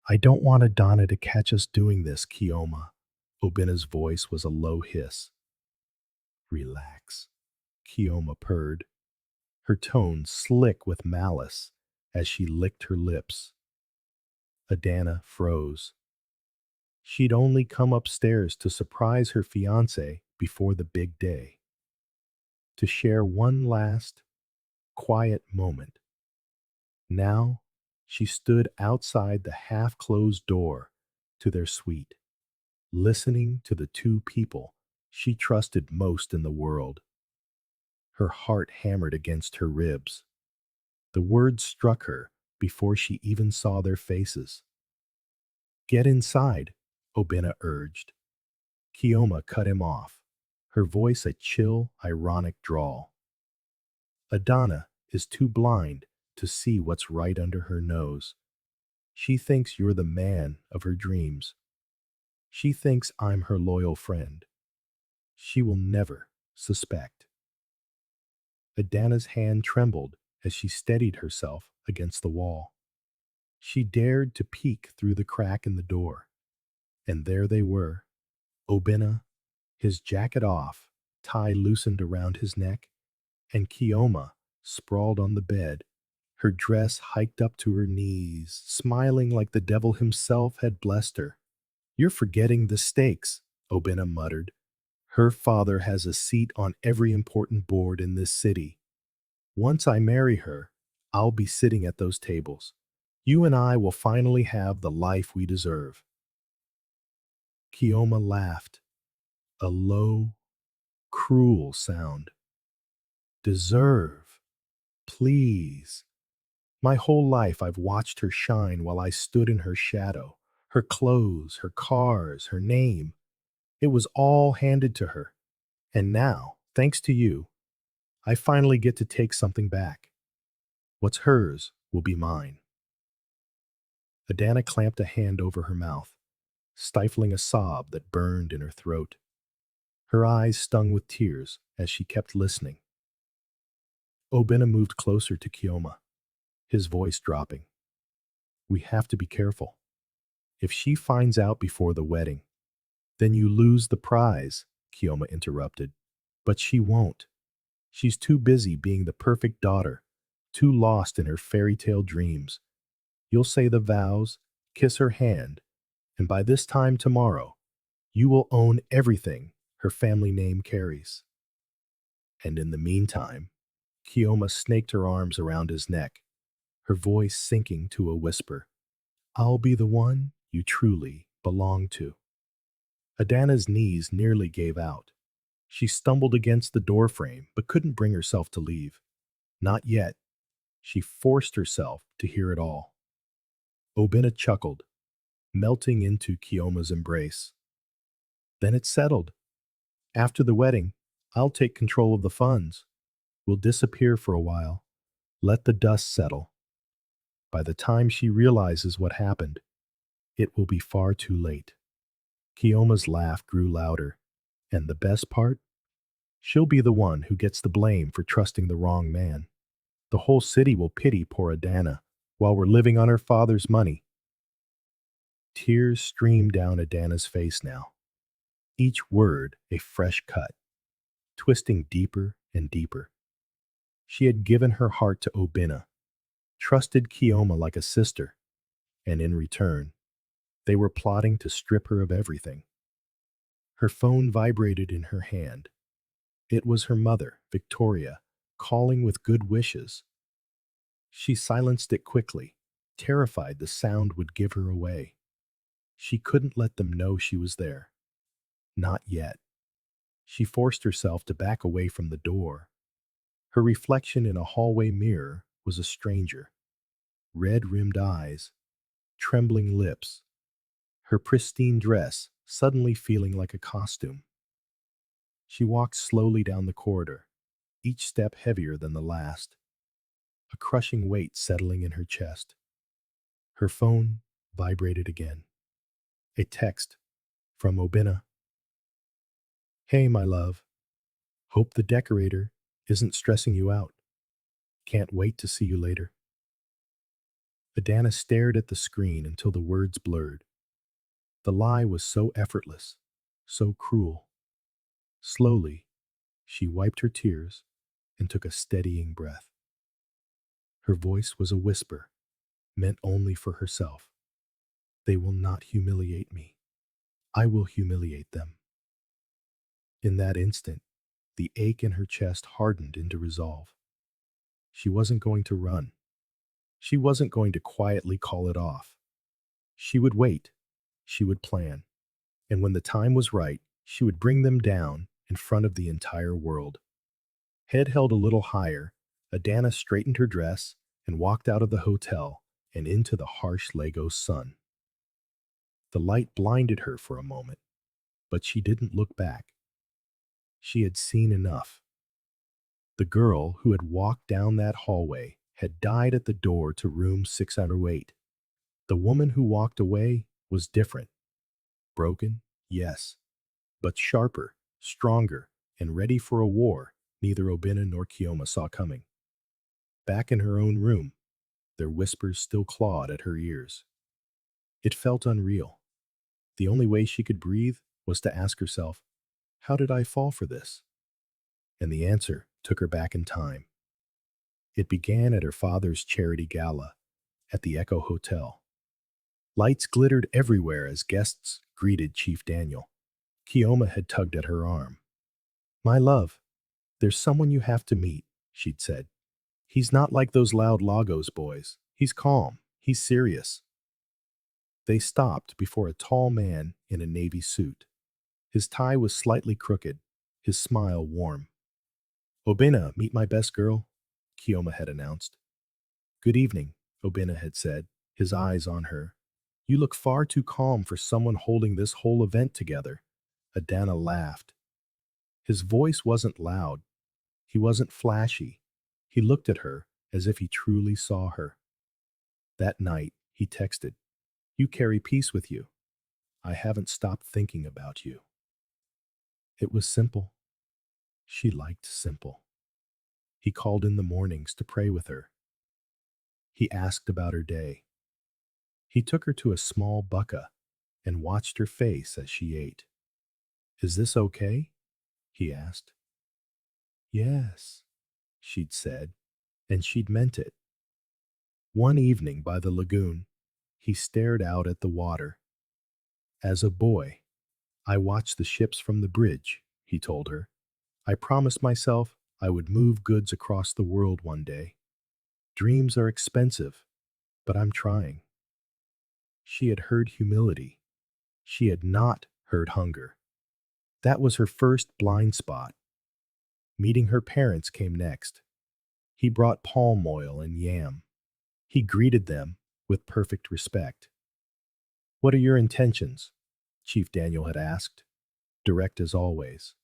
I don't want Adana to catch us doing this, Chioma. Obinna's voice was a low hiss. Relax, Chioma purred, her tone slick with malice as she licked her lips. Adana froze. She'd only come upstairs to surprise her fiancé before the big day, to share one last, quiet moment. Now, she stood outside the half-closed door to their suite, listening to the two people she trusted most in the world. Her heart hammered against her ribs. The words struck her before she even saw their faces. Get inside, Obinna urged. Chioma cut him off, her voice a chill, ironic drawl. Adana is too blind to see what's right under her nose. She thinks you're the man of her dreams. She thinks I'm her loyal friend. She will never suspect. Adana's hand trembled as she steadied herself against the wall. She dared to peek through the crack in the door. And there they were, Obinna, his jacket off, tie loosened around his neck, and Chioma sprawled on the bed, her dress hiked up to her knees, smiling like the devil himself had blessed her. You're forgetting the stakes, Obinna muttered. Her father has a seat on every important board in this city. Once I marry her, I'll be sitting at those tables. You and I will finally have the life we deserve. Chioma laughed, a low, cruel sound. Deserve? Please. My whole life I've watched her shine while I stood in her shadow. Her clothes, her cars, her name. It was all handed to her. And now, thanks to you, I finally get to take something back. What's hers will be mine. Adana clamped a hand over her mouth, stifling a sob that burned in her throat. Her eyes stung with tears as she kept listening. Obinna moved closer to Chioma, his voice dropping. We have to be careful. If she finds out before the wedding, then you lose the prize, Chioma interrupted. But she won't. She's too busy being the perfect daughter, too lost in her fairy tale dreams. You'll say the vows, kiss her hand, and by this time tomorrow, you will own everything her family name carries. And in the meantime, Chioma snaked her arms around his neck, her voice sinking to a whisper. I'll be the one you truly belong to. Adana's knees nearly gave out. She stumbled against the doorframe but couldn't bring herself to leave. Not yet. She forced herself to hear it all. Obinna chuckled, melting into Chioma's embrace. Then it settled. After the wedding, I'll take control of the funds. We'll disappear for a while. Let the dust settle. By the time she realizes what happened, it will be far too late. Chioma's laugh grew louder. And the best part? She'll be the one who gets the blame for trusting the wrong man. The whole city will pity poor Adana while we're living on her father's money. Tears streamed down Adana's face now, each word a fresh cut, twisting deeper and deeper. She had given her heart to Obinna, trusted Chioma like a sister, and in return, they were plotting to strip her of everything. Her phone vibrated in her hand. It was her mother, Victoria, calling with good wishes. She silenced it quickly, terrified the sound would give her away. She couldn't let them know she was there. Not yet. She forced herself to back away from the door. Her reflection in a hallway mirror was a stranger. Red-rimmed eyes, trembling lips, her pristine dress suddenly feeling like a costume. She walked slowly down the corridor, each step heavier than the last, a crushing weight settling in her chest. Her phone vibrated again. A text from Obinna. Hey, my love. Hope the decorator isn't stressing you out. Can't wait to see you later. Adana stared at the screen until the words blurred. The lie was so effortless, so cruel. Slowly, she wiped her tears and took a steadying breath. Her voice was a whisper, meant only for herself. They will not humiliate me. I will humiliate them. In that instant, the ache in her chest hardened into resolve. She wasn't going to run. She wasn't going to quietly call it off. She would wait. She would plan. And when the time was right, she would bring them down in front of the entire world. Head held a little higher, Adana straightened her dress and walked out of the hotel and into the harsh Lagos sun. The light blinded her for a moment, but she didn't look back. She had seen enough. The girl who had walked down that hallway had died at the door to room 608. The woman who walked away was different. Broken, yes, but sharper, stronger, and ready for a war neither Obinna nor Chioma saw coming. Back in her own room, their whispers still clawed at her ears. It felt unreal. The only way she could breathe was to ask herself, how did I fall for this? And the answer took her back in time. It began at her father's charity gala at the Echo Hotel. Lights glittered everywhere as guests greeted Chief Daniel. Chioma had tugged at her arm. My love, there's someone you have to meet, she'd said. He's not like those loud Lagos boys. He's calm. He's serious. They stopped before a tall man in a navy suit. His tie was slightly crooked, his smile warm. Obinna, meet my best girl, Chioma had announced. Good evening, Obinna had said, his eyes on her. You look far too calm for someone holding this whole event together. Adana laughed. His voice wasn't loud. He wasn't flashy. He looked at her as if he truly saw her. That night, he texted, You carry peace with you. I haven't stopped thinking about you. It was simple. She liked simple. He called in the mornings to pray with her. He asked about her day. He took her to a small bucka and watched her face as she ate. Is this okay? He asked. Yes, she'd said, and she'd meant it. One evening by the lagoon, he stared out at the water. As a boy, I watched the ships from the bridge, he told her. I promised myself I would move goods across the world one day. Dreams are expensive, but I'm trying. She had heard humility. She had not heard hunger. That was her first blind spot. Meeting her parents came next. He brought palm oil and yam. He greeted them with perfect respect. What are your intentions? Chief Daniel had asked, direct as always.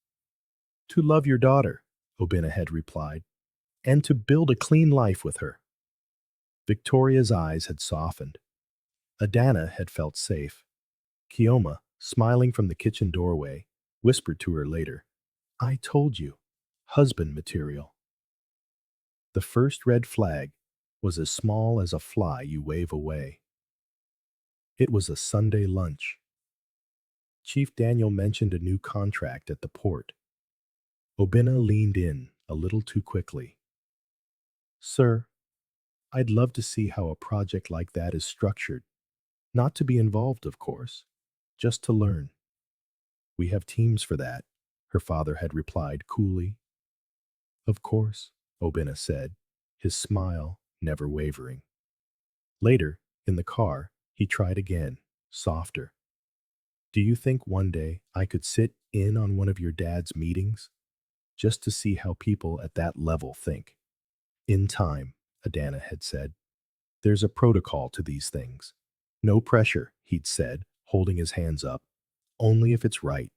To love your daughter, Obinna had replied, and to build a clean life with her. Victoria's eyes had softened. Adana had felt safe. Chioma, smiling from the kitchen doorway, whispered to her later, I told you, husband material. The first red flag was as small as a fly you wave away. It was a Sunday lunch. Chief Daniel mentioned a new contract at the port. Obinna leaned in a little too quickly. Sir, I'd love to see how a project like that is structured. Not to be involved, of course, just to learn. We have teams for that, her father had replied coolly. Of course, Obinna said, his smile never wavering. Later, in the car, he tried again, softer. Do you think one day I could sit in on one of your dad's meetings? Just to see how people at that level think. In time, Adana had said. There's a protocol to these things. No pressure, he'd said, holding his hands up. Only if it's right.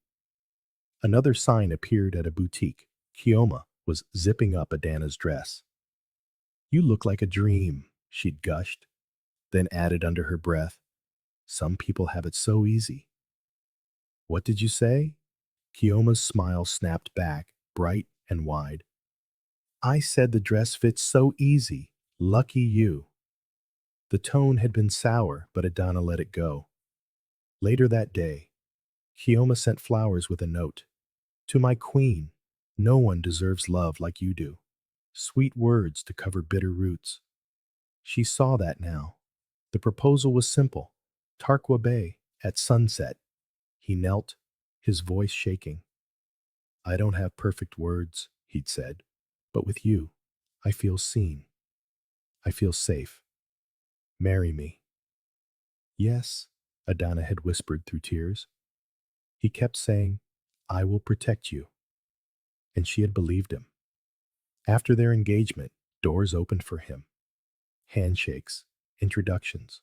Another sign appeared at a boutique. Chioma was zipping up Adana's dress. You look like a dream, she'd gushed, then added under her breath, Some people have it so easy. What did you say? Chioma's smile snapped back, bright and wide. I said the dress fits so easy. Lucky you. The tone had been sour, but Adana let it go. Later that day, Chioma sent flowers with a note. To my queen, no one deserves love like you do. Sweet words to cover bitter roots. She saw that now. The proposal was simple. Tarqua Bay, at sunset. He knelt, his voice shaking. I don't have perfect words, he'd said, but with you, I feel seen. I feel safe. Marry me. Yes, Adana had whispered through tears. He kept saying, I will protect you. And she had believed him. After their engagement, doors opened for him. Handshakes, introductions.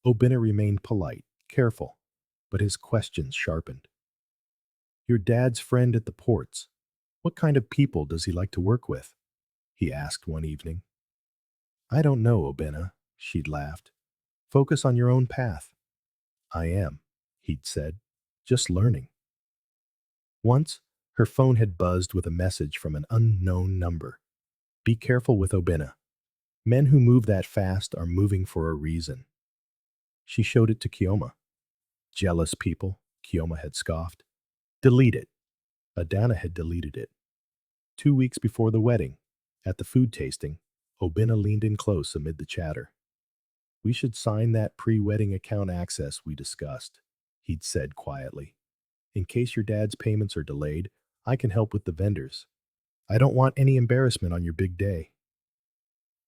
Obinna remained polite, careful, but his questions sharpened. Your dad's friend at the ports. What kind of people does he like to work with? He asked one evening. I don't know, Obinna, she'd laughed. Focus on your own path. I am, he'd said, just learning. Once, her phone had buzzed with a message from an unknown number. Be careful with Obinna. Men who move that fast are moving for a reason. She showed it to Chioma. Jealous people, Chioma had scoffed. Delete it. Adana had deleted it. 2 weeks before the wedding, at the food tasting, Obinna leaned in close amid the chatter. We should sign that pre-wedding account access we discussed, he'd said quietly. In case your dad's payments are delayed, I can help with the vendors. I don't want any embarrassment on your big day.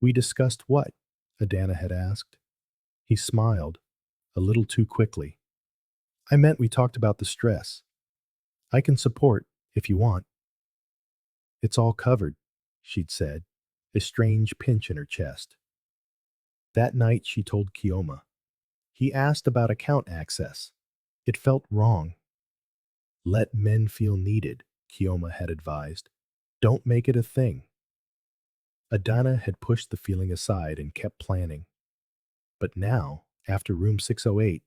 We discussed what? Adana had asked. He smiled, a little too quickly. I meant we talked about the stress. I can support, if you want. It's all covered, she'd said, a strange pinch in her chest. That night she told Chioma. He asked about account access. It felt wrong. Let men feel needed, Chioma had advised. Don't make it a thing. Adana had pushed the feeling aside and kept planning. But now, after room 608,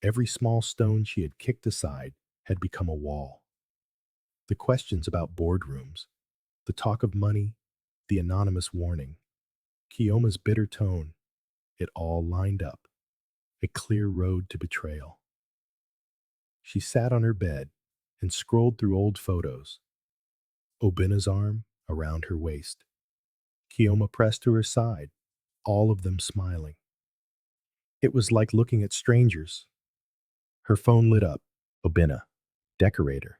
every small stone she had kicked aside had become a wall. The questions about boardrooms, the talk of money, the anonymous warning, Chioma's bitter tone, it all lined up, a clear road to betrayal. She sat on her bed and scrolled through old photos, Obinna's arm around her waist. Chioma pressed to her side, all of them smiling. It was like looking at strangers. Her phone lit up. Obinna, decorator.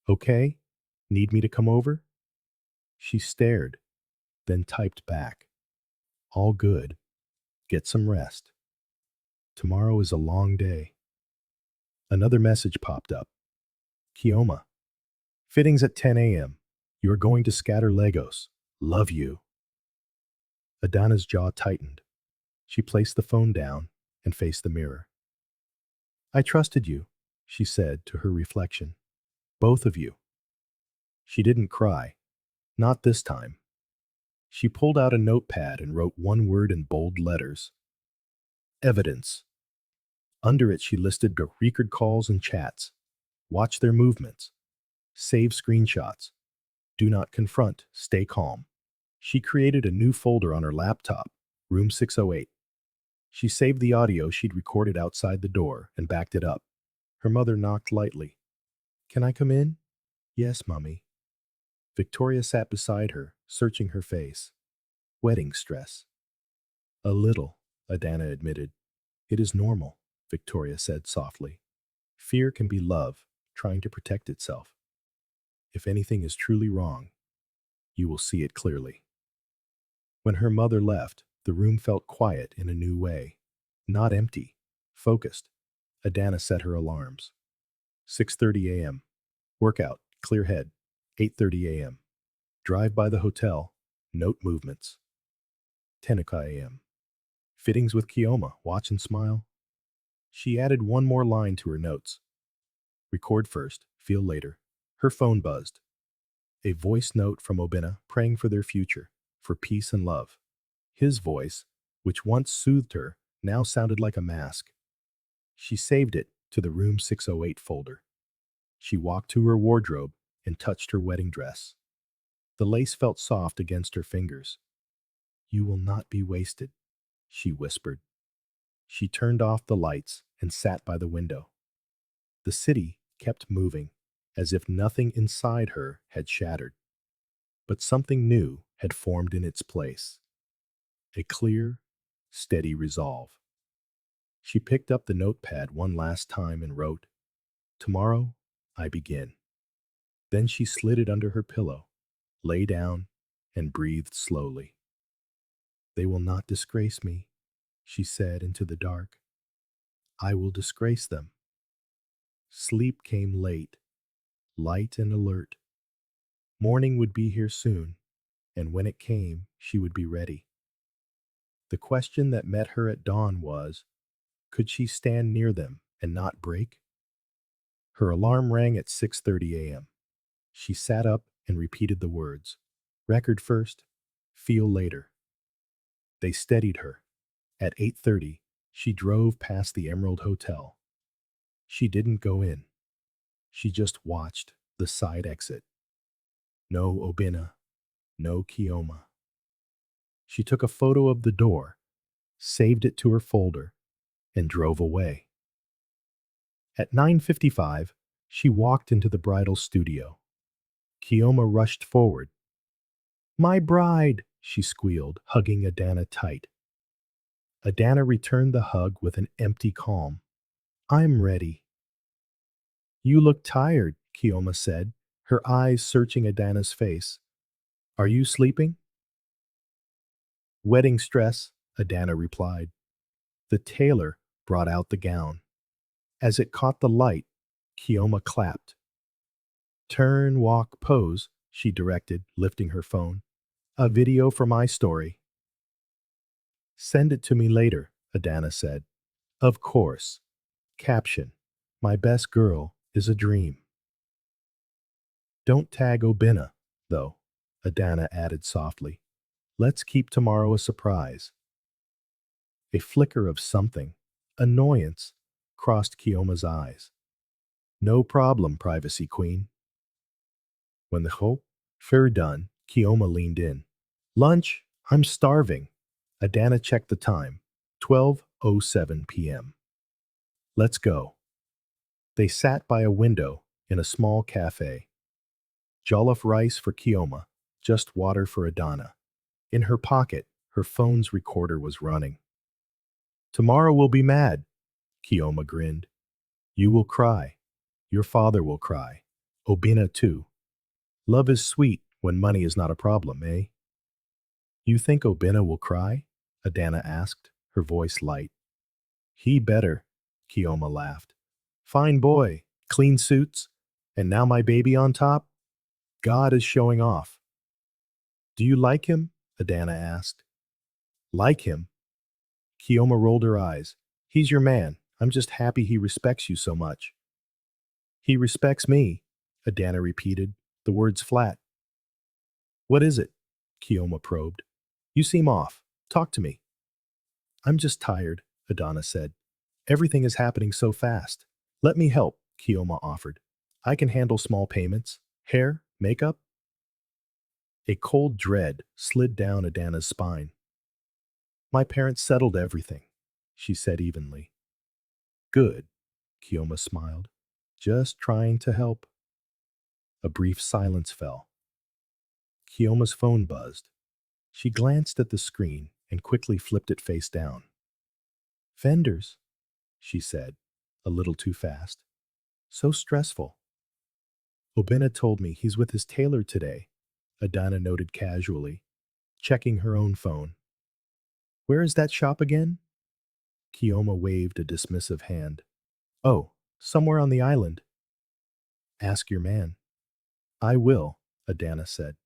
Okay? Need me to come over? She stared, then typed back. All good. Get some rest. Tomorrow is a long day. Another message popped up. Chioma. Fittings at 10 a.m. You are going to scatter Legos. Love you. Adana's jaw tightened. She placed the phone down and faced the mirror. I trusted you, she said to her reflection. Both of you. She didn't cry. Not this time. She pulled out a notepad and wrote one word in bold letters. Evidence. Under it, she listed the record calls and chats. Watch their movements. Save screenshots. Do not confront. Stay calm. She created a new folder on her laptop, room 608. She saved the audio she'd recorded outside the door and backed it up. Her mother knocked lightly. Can I come in? Yes, Mummy. Victoria sat beside her, searching her face. Wedding stress. A little, Adana admitted. It is normal, Victoria said softly. Fear can be love, trying to protect itself. If anything is truly wrong, you will see it clearly. When her mother left, the room felt quiet in a new way. Not empty, focused. Adana set her alarms. 6:30 a.m. Workout, clear head. 8:30 a.m. Drive by the hotel, note movements. 10 a.m. Fittings with Chioma, watch and smile. She added one more line to her notes. Record first, feel later. Her phone buzzed. A voice note from Obinna praying for their future, for peace and love. His voice, which once soothed her, now sounded like a mask. She saved it to the room 608 folder. She walked to her wardrobe and touched her wedding dress. The lace felt soft against her fingers. You will not be wasted. she whispered. She turned off the lights and sat by the window. The city kept moving, as if nothing inside her had shattered. But something new had formed in its place. A clear, steady resolve. She picked up the notepad one last time and wrote, "Tomorrow, I begin." Then she slid it under her pillow, lay down, and breathed slowly. "They will not disgrace me," she said into the dark. "I will disgrace them." Sleep came late, light and alert. Morning would be here soon, and when it came, she would be ready. The question that met her at dawn was, could she stand near them and not break? Her alarm rang at 6:30 a.m. She sat up and repeated the words, "Record first, feel later." They steadied her. At 8:30, she drove past the Emerald Hotel. She didn't go in. She just watched the side exit. No Obinna, no Chioma. She took a photo of the door, saved it to her folder, and drove away. At 9:55, she walked into the bridal studio. Chioma rushed forward. "My bride," she squealed, hugging Adana tight. Adana returned the hug with an empty calm. "I'm ready." "You look tired," Chioma said, her eyes searching Adana's face. "Are you sleeping?" "Wedding stress," Adana replied. The tailor brought out the gown. As it caught the light, Chioma clapped. "Turn, walk, pose," she directed, lifting her phone. "A video for my story." "Send it to me later," Adana said. "Of course." Caption: "My best girl is a dream." "Don't tag Obinna, though," Adana added softly. "Let's keep tomorrow a surprise." A flicker of something, annoyance, crossed Chioma's eyes. "No problem, privacy queen." When the whole fair done, Chioma leaned in. "Lunch? I'm starving." Adana checked the time. 12:07 p.m. "Let's go." They sat by a window in a small cafe. Jollof rice for Chioma, just water for Adana. In her pocket, her phone's recorder was running. "Tomorrow we'll be mad," Chioma grinned. "You will cry. Your father will cry. Obinna too. Love is sweet when money is not a problem, eh?" "You think Obinna will cry?" Adana asked, her voice light. "He better," Chioma laughed. "Fine boy, clean suits, and now my baby on top? God is showing off." "Do you like him?" Adana asked. "Like him?" Chioma rolled her eyes. "He's your man. I'm just happy he respects you so much." "He respects me," Adana repeated, the words flat. "What is it?" Chioma probed. "You seem off. Talk to me." "I'm just tired," Adana said. "Everything is happening so fast." "Let me help," Chioma offered. "I can handle small payments. Hair, makeup." A cold dread slid down Adana's spine. "My parents settled everything," she said evenly. "Good," Chioma smiled. "Just trying to help." A brief silence fell. Chioma's phone buzzed. She glanced at the screen and quickly flipped it face down. "Vendors," she said, a little too fast. "So stressful." "Obinna told me he's with his tailor today," Adana noted casually, checking her own phone. "Where is that shop again?" Chioma waved a dismissive hand. "Oh, somewhere on the island." "Ask your man." "I will," Adana said.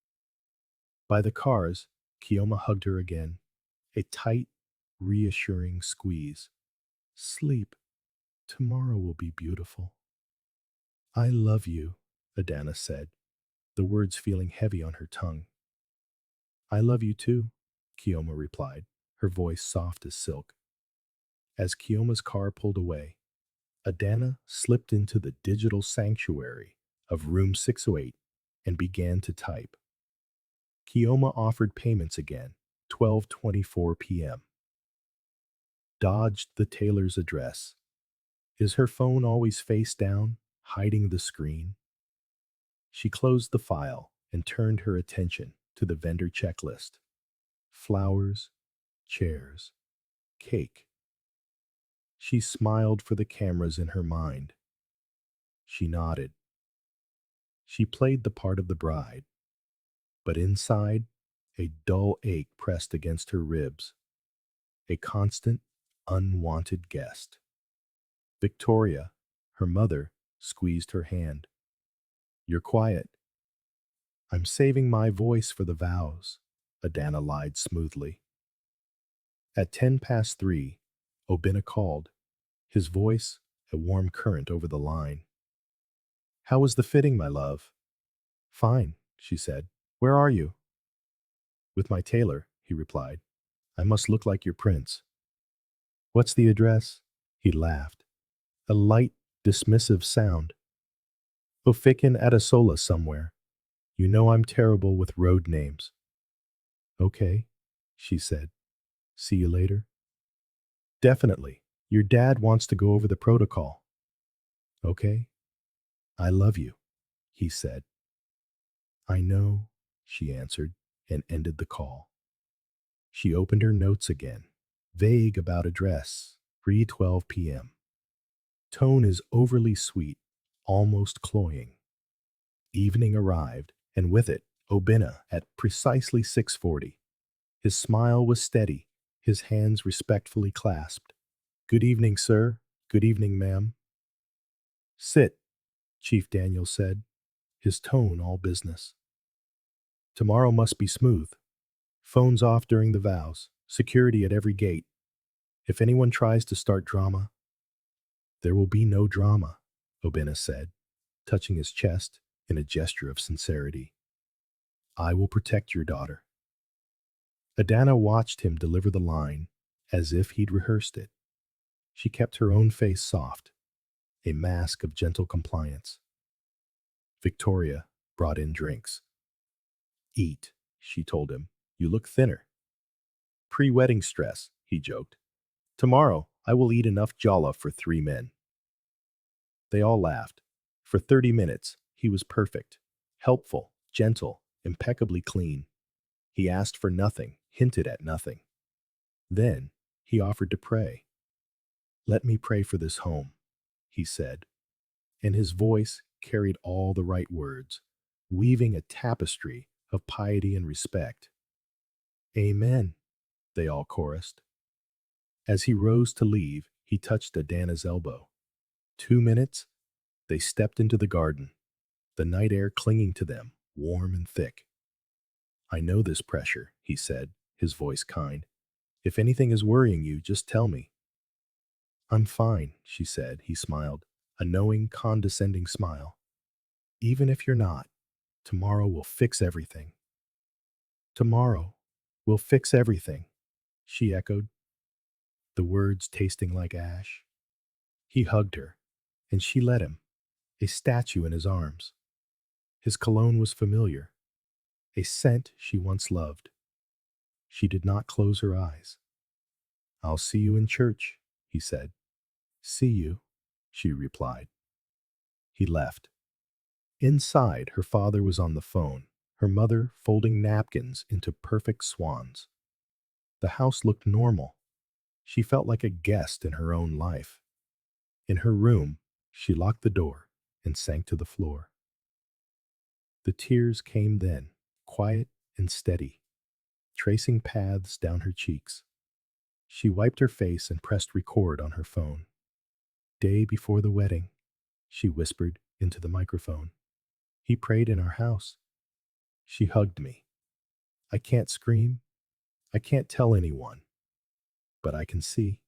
By the cars, Chioma hugged her again. A tight, reassuring squeeze. "Sleep. Tomorrow will be beautiful." "I love you," Adana said, the words feeling heavy on her tongue. "I love you too," Chioma replied, her voice soft as silk. As Chioma's car pulled away, Adana slipped into the digital sanctuary of room 608 and began to type. Chioma offered payments again, 12:24 p.m. dodged the tailor's address. Is her phone always face down, hiding the screen? She closed the file and turned her attention to the vendor checklist. Flowers, chairs, cake. She smiled for the cameras in her mind. She nodded. She played the part of the bride, but inside, a dull ache pressed against her ribs, a constant, unwanted guest. Victoria, her mother, squeezed her hand. You're quiet. I'm saving my voice for the vows, Adana lied smoothly. At 3:10, Obinna called, his voice a warm current over the line. How was the fitting, my love? Fine, she said. Where are you? With my tailor, he replied. I must look like your prince. What's the address? He laughed. A light, dismissive sound. Ofikin Adasola somewhere. You know I'm terrible with road names. Okay, she said. See you later. Definitely. Your dad wants to go over the protocol. Okay. I love you, he said. I know, she answered and ended the call. She opened her notes again, vague about address, 3:12 p.m. Tone is overly sweet, almost cloying. Evening arrived, and with it, Obinna at precisely 6:40. His smile was steady, his hands respectfully clasped. Good evening, sir. Good evening, ma'am. Sit, Chief Daniel said, his tone all business. Tomorrow must be smooth. Phones off during the vows, security at every gate. If anyone tries to start drama, there will be no drama, Obinna said, touching his chest in a gesture of sincerity. I will protect your daughter. Adana watched him deliver the line as if he'd rehearsed it. She kept her own face soft, a mask of gentle compliance. Victoria brought in drinks. Eat, she told him. You look thinner. Pre-wedding stress, he joked. Tomorrow, I will eat enough jollof for 3 men. They all laughed. For 30 minutes, he was perfect, helpful, gentle, impeccably clean. He asked for nothing, hinted at nothing. Then, he offered to pray. Let me pray for this home, he said, and his voice carried all the right words, weaving a tapestry of piety and respect. Amen, they all chorused. As he rose to leave, he touched Adana's elbow. 2 minutes, they stepped into the garden, the night air clinging to them, warm and thick. I know this pressure, he said, his voice kind. If anything is worrying you, just tell me. I'm fine, she said. He smiled, a knowing, condescending smile. Even if you're not, tomorrow will fix everything. Tomorrow will fix everything, she echoed, the words tasting like ash. He hugged her, and she let him, a statue in his arms. His cologne was familiar, a scent she once loved. She did not close her eyes. I'll see you in church, he said. See you, she replied. He left. Inside, her father was on the phone, her mother folding napkins into perfect swans. The house looked normal. She felt like a guest in her own life. In her room, she locked the door and sank to the floor. The tears came then, quiet and steady, tracing paths down her cheeks. She wiped her face and pressed record on her phone. Day before the wedding, she whispered into the microphone. He prayed in our house. She hugged me. I can't scream. I can't tell anyone. But I can see.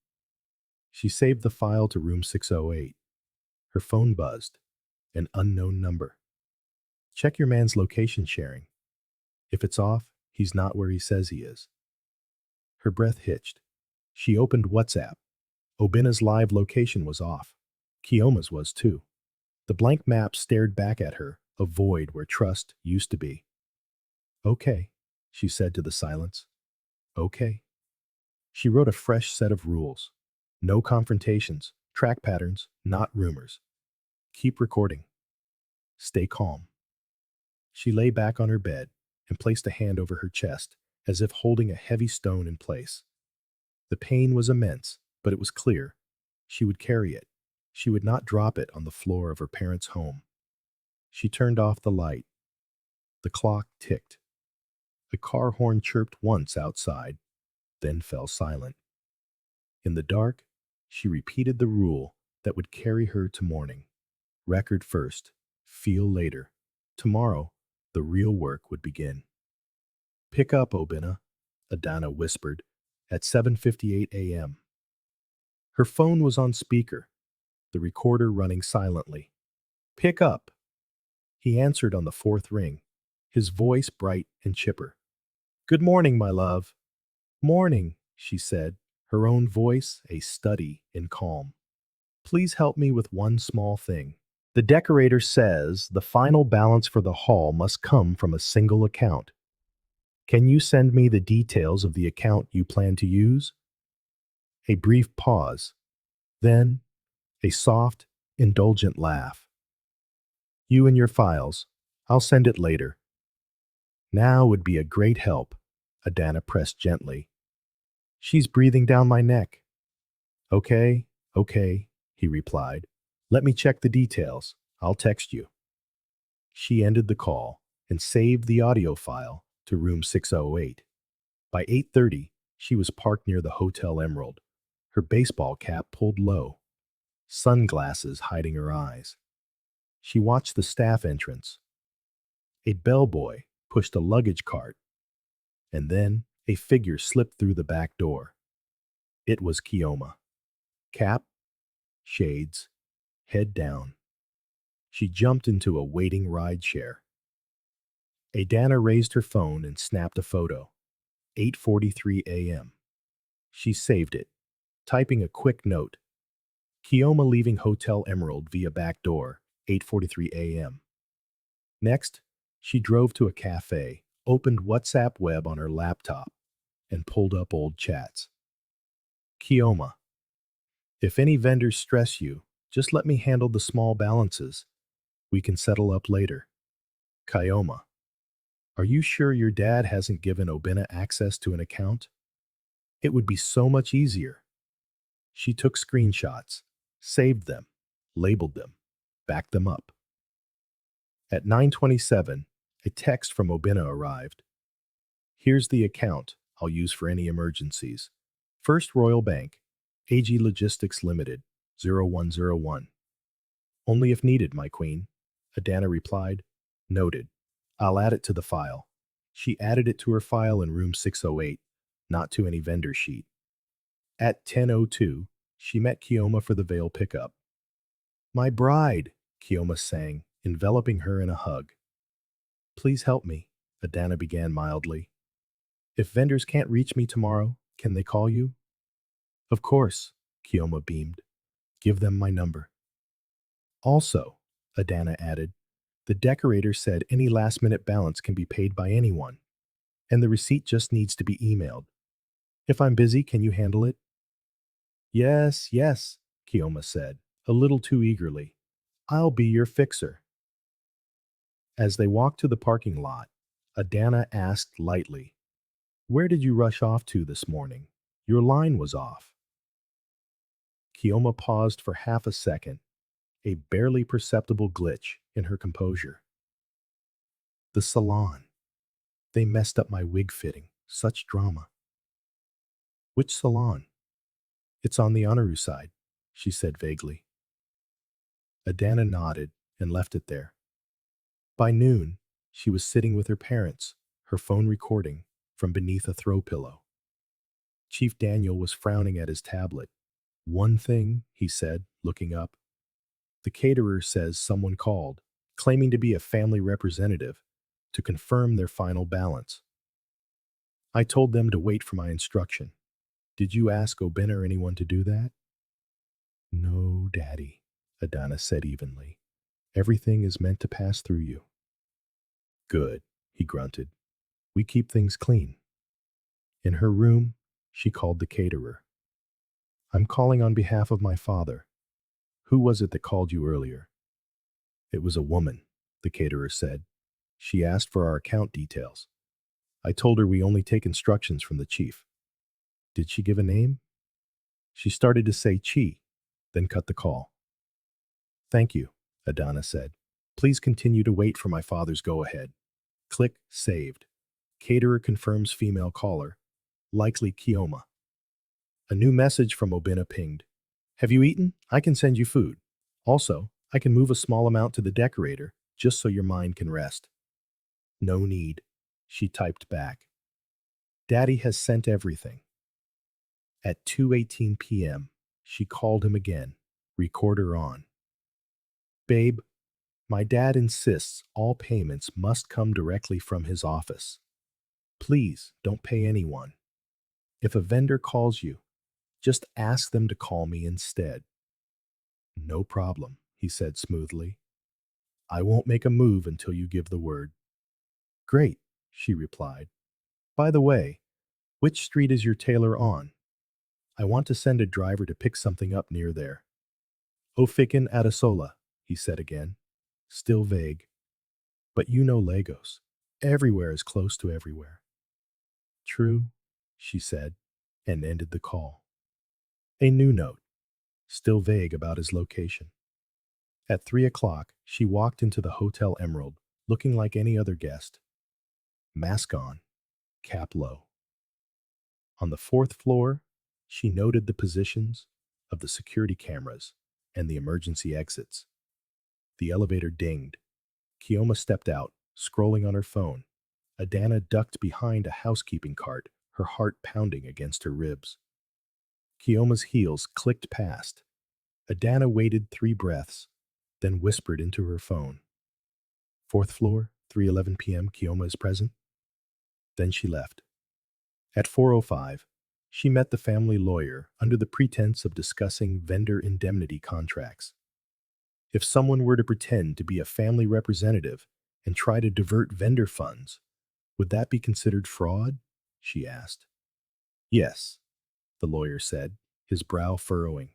She saved the file to room 608. Her phone buzzed. An unknown number. Check your man's location sharing. If it's off, he's not where he says he is. Her breath hitched. She opened WhatsApp. Obinna's live location was off. Chioma's was too. The blank map stared back at her, a void where trust used to be. Okay, she said to the silence. Okay. She wrote a fresh set of rules. No confrontations, track patterns, not rumors. Keep recording. Stay calm. She lay back on her bed and placed a hand over her chest, as if holding a heavy stone in place. The pain was immense, but it was clear. She would carry it. She would not drop it on the floor of her parents' home. She turned off the light. The clock ticked. The car horn chirped once outside, then fell silent. In the dark, she repeated the rule that would carry her to morning. Record first, feel later. Tomorrow, the real work would begin. Pick up, Obinna, Adana whispered, at 7:58 a.m. Her phone was on speaker, the recorder running silently. Pick up. He answered on the fourth ring, his voice bright and chipper. Good morning, my love. Morning, she said, her own voice a study in calm. Please help me with one small thing. The decorator says the final balance for the hall must come from a single account. Can you send me the details of the account you plan to use? A brief pause. Then, a soft, indulgent laugh. You and your files. I'll send it later. Now would be a great help, Adana pressed gently. She's breathing down my neck. Okay, okay, he replied. Let me check the details. I'll text you. She ended the call and saved the audio file to room 608. By 8:30, she was parked near the Hotel Emerald, her baseball cap pulled low, sunglasses hiding her eyes. She watched the staff entrance. A bellboy pushed a luggage cart, and then a figure slipped through the back door. It was Chioma. Cap, shades, head down. She jumped into a waiting ride share. Adana raised her phone and snapped a photo. 8:43 a.m. She saved it, typing a quick note. Chioma leaving Hotel Emerald via back door, 8:43 a.m. Next, she drove to a cafe, opened WhatsApp web on her laptop, and pulled up old chats. Chioma, if any vendors stress you, just let me handle the small balances. We can settle up later. Chioma, are you sure your dad hasn't given Obinna access to an account? It would be so much easier. She took screenshots, saved them, labeled them, backed them up. At 9:27, a text from Obinna arrived. Here's the account I'll use for any emergencies. First Royal Bank, AG Logistics Limited, 0101. Only if needed, my queen, Adana replied. Noted. I'll add it to the file. She added it to her file in room 608, not to any vendor sheet. At 10:02, she met Chioma for the veil pickup. My bride, Chioma sang, enveloping her in a hug. Please help me, Adana began mildly. If vendors can't reach me tomorrow, can they call you? Of course, Chioma beamed. Give them my number. Also, Adana added, the decorator said any last-minute balance can be paid by anyone, and the receipt just needs to be emailed. If I'm busy, can you handle it? Yes, yes, Chioma said, a little too eagerly. I'll be your fixer. As they walked to the parking lot, Adana asked lightly, where did you rush off to this morning? Your line was off. Chioma paused for half a second, a barely perceptible glitch in her composure. The salon. They messed up my wig fitting. Such drama. Which salon? It's on the Honoru side, she said vaguely. Adana nodded and left it there. By noon, she was sitting with her parents, her phone recording from beneath a throw pillow. Chief Daniel was frowning at his tablet. One thing, he said, looking up. The caterer says someone called, claiming to be a family representative, to confirm their final balance. I told them to wait for my instruction. Did you ask Obinna or anyone to do that? No, Daddy, Adana said evenly. Everything is meant to pass through you. Good, he grunted. We keep things clean. In her room, she called the caterer. I'm calling on behalf of my father. Who was it that called you earlier? It was a woman, the caterer said. She asked for our account details. I told her we only take instructions from the chief. Did she give a name? She started to say Chi, then cut the call. Thank you, Adana said. Please continue to wait for my father's go-ahead. Click Saved. Caterer confirms female caller, likely Chioma. A new message from Obinna pinged. Have you eaten? I can send you food. Also, I can move a small amount to the decorator, just so your mind can rest. No need, she typed back. Daddy has sent everything. At 2:18 p.m., she called him again, recorder on. Babe, my dad insists all payments must come directly from his office. Please don't pay anyone. If a vendor calls you, just ask them to call me instead. No problem, he said smoothly. I won't make a move until you give the word. Great, she replied. By the way, which street is your tailor on? I want to send a driver to pick something up near there. Ofikin Adasola, he said again, still vague. But you know Lagos. Everywhere is close to everywhere. True, she said, and ended the call. A new note, still vague about his location. At 3 o'clock, she walked into the Hotel Emerald, looking like any other guest. Mask on, cap low. On the fourth floor, she noted the positions of the security cameras and the emergency exits. The elevator dinged. Chioma stepped out, scrolling on her phone. Adana ducked behind a housekeeping cart, her heart pounding against her ribs. Chioma's heels clicked past. Adana waited 3 breaths, then whispered into her phone. Fourth floor, 3:11 p.m. Chioma is present. Then she left. At 4:05, she met the family lawyer under the pretense of discussing vendor indemnity contracts. If someone were to pretend to be a family representative and try to divert vendor funds, would that be considered fraud? She asked. Yes, the lawyer said, his brow furrowing.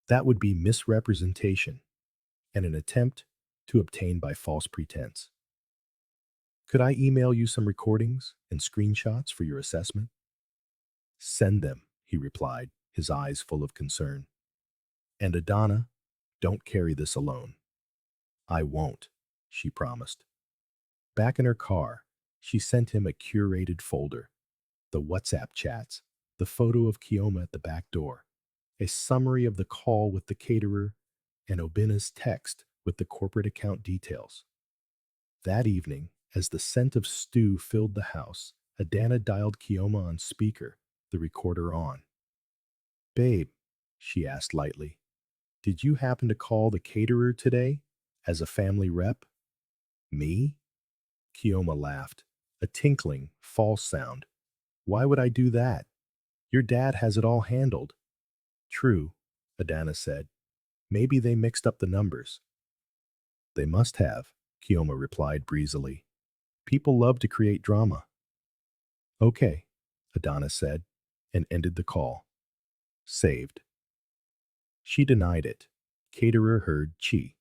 That would be misrepresentation and an attempt to obtain by false pretense. Could I email you some recordings and screenshots for your assessment? Send them, he replied, his eyes full of concern. And Adana, don't carry this alone. I won't, she promised. Back in her car, she sent him a curated folder, the WhatsApp chats, the photo of Chioma at the back door, a summary of the call with the caterer, and Obinna's text with the corporate account details. That evening, as the scent of stew filled the house, Adana dialed Chioma on speaker, the recorder on. Babe, she asked lightly, did you happen to call the caterer today as a family rep? Me? Chioma laughed, a tinkling, false sound. Why would I do that? Your dad has it all handled. True, Adana said. Maybe they mixed up the numbers. They must have, Chioma replied breezily. People love to create drama. Okay, Adana said, and ended the call. Saved. She denied it. Caterer heard Chi.